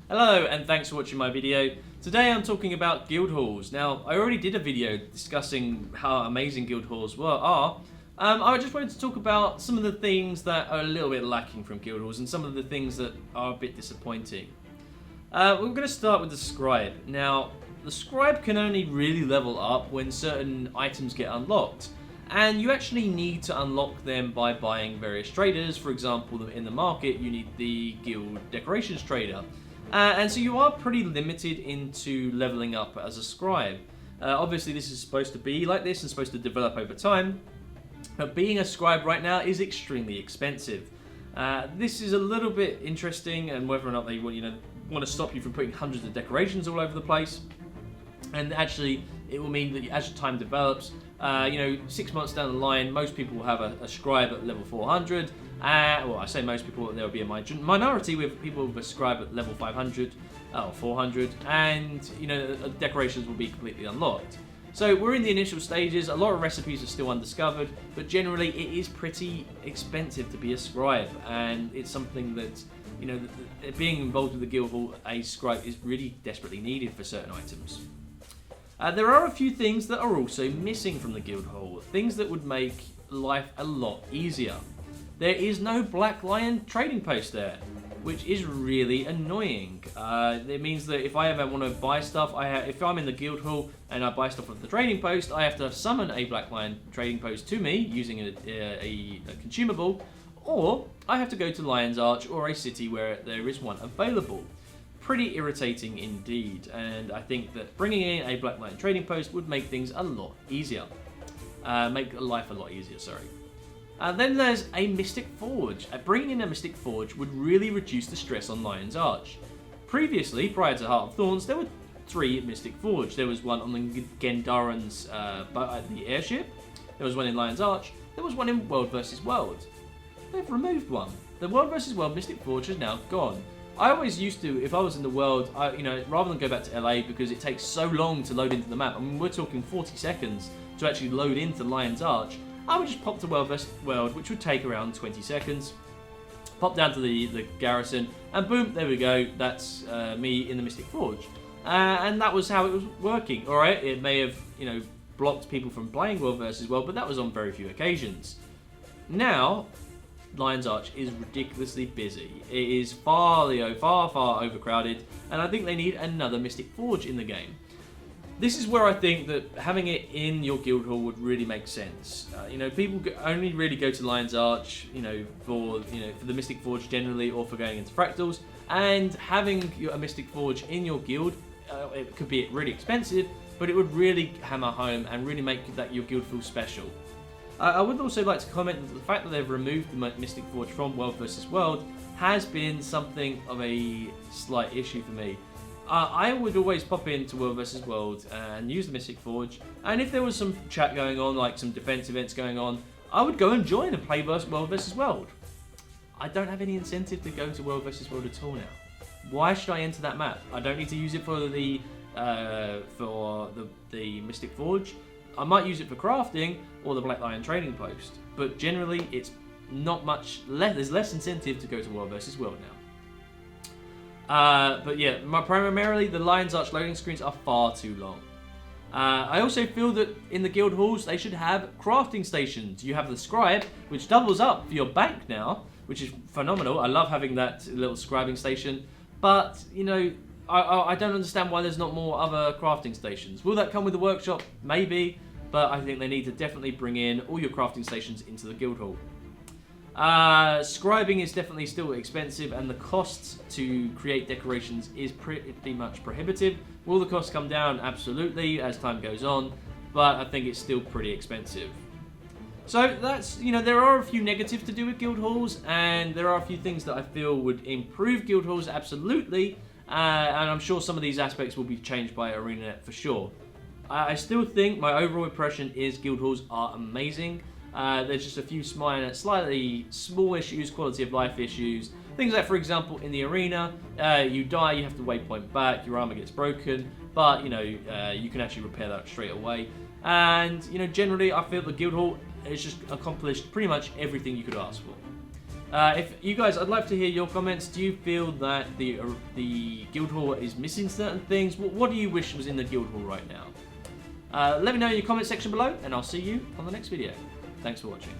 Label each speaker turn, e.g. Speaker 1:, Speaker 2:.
Speaker 1: Hello and thanks for watching my video. Today I'm talking about guild halls. Now I already did a video discussing how amazing guild halls are. I just wanted to talk about some of the things that are a little bit lacking from guild halls and some of the things that are a bit disappointing. We're going to start with the scribe. Now the scribe can only really level up when certain items get unlocked. And you actually need to unlock them by buying various traders. For example, in the market you need the guild decorations trader. And so you are pretty limited into leveling up as a scribe. Obviously this is supposed to be like this and supposed to develop over time, but being a scribe right now is extremely expensive. This is a little bit interesting, and whether or not they want to stop you from putting hundreds of decorations all over the place. And actually it will mean that as time develops, 6 months down the line, most people will have a scribe at level 400. Well, I say most people, there will be a minority with people with a scribe at level 500 or 400, and decorations will be completely unlocked. So we're in the initial stages. A lot of recipes are still undiscovered, but generally it is pretty expensive to be a scribe, and it's something that being involved with the guild hall, a scribe is really desperately needed for certain items. There are a few things that are also missing from the guild hall, things that would make life a lot easier. There is no Black Lion trading post there, which is really annoying. It means that if I ever want to buy stuff, if I'm in the guild hall and I buy stuff at the trading post, I have to summon a Black Lion trading post to me using a consumable, or I have to go to Lion's Arch or a city where there is one available. Pretty irritating indeed, and I think that bringing in a Black Lion trading post would make things a lot easier. Make life a lot easier, sorry. Then there's a Mystic Forge. Bringing in a Mystic Forge would really reduce the stress on Lion's Arch. Previously, prior to Heart of Thorns, there were 3 Mystic Forge. There was one on the Gendaran's the airship, there was one in Lion's Arch, there was one in World vs. World. They've removed one. The World vs. World Mystic Forge is now gone. I always used to, if I was in the world, rather than go back to LA because it takes so long to load into the map, I mean, we're talking 40 seconds to actually load into Lion's Arch, I would just pop to World vs. World, which would take around 20 seconds, pop down to the garrison, and boom, there we go, that's me in the Mystic Forge. And that was how it was working. Alright, it may have, blocked people from playing World vs. World, but that was on very few occasions. Now, Lion's Arch is ridiculously busy. It is far overcrowded, and I think they need another Mystic Forge in the game. This is where I think that having it in your guild hall would really make sense. People only really go to Lion's Arch, for the Mystic Forge generally, or for going into Fractals, and having a Mystic Forge in your guild, it could be really expensive, but it would really hammer home and really make your guild feel special. I would also like to comment that the fact that they've removed the Mystic Forge from World vs. World has been something of a slight issue for me. I would always pop into World vs. World and use the Mystic Forge, and if there was some chat going on, like some defense events going on, I would go and join and play World vs. World. I don't have any incentive to go to World vs. World at all now. Why should I enter that map? I don't need to use it for the Mystic Forge. I might use it for crafting or the Black Lion trading post, but generally it's not much less. There's less incentive to go to World vs. World now. But yeah, primarily the Lion's Arch loading screens are far too long. I also feel that in the guild halls they should have crafting stations. You have the scribe, which doubles up for your bank now, which is phenomenal. I love having that little scribing station, but I don't understand why there's not more other crafting stations. Will that come with the workshop? Maybe, but I think they need to definitely bring in all your crafting stations into the guild hall. Scribing is definitely still expensive, and the costs to create decorations is pretty much prohibitive. Will the costs come down? Absolutely, as time goes on, but I think it's still pretty expensive. So that's, there are a few negatives to do with guild halls, and there are a few things that I feel would improve guild halls, absolutely. And I'm sure some of these aspects will be changed by ArenaNet for sure. I still think my overall impression is guild halls are amazing. There's just a few slightly small issues, quality of life issues. Things like, for example, in the arena, you die, you have to waypoint back, your armor gets broken, but you can actually repair that straight away. And generally, I feel the guild hall has just accomplished pretty much everything you could ask for. If you guys, I'd like to hear your comments. Do you feel that the Guildhall is missing certain things? What do you wish was in the Guildhall right now? Let me know in your comment section below, and I'll see you on the next video. Thanks for watching.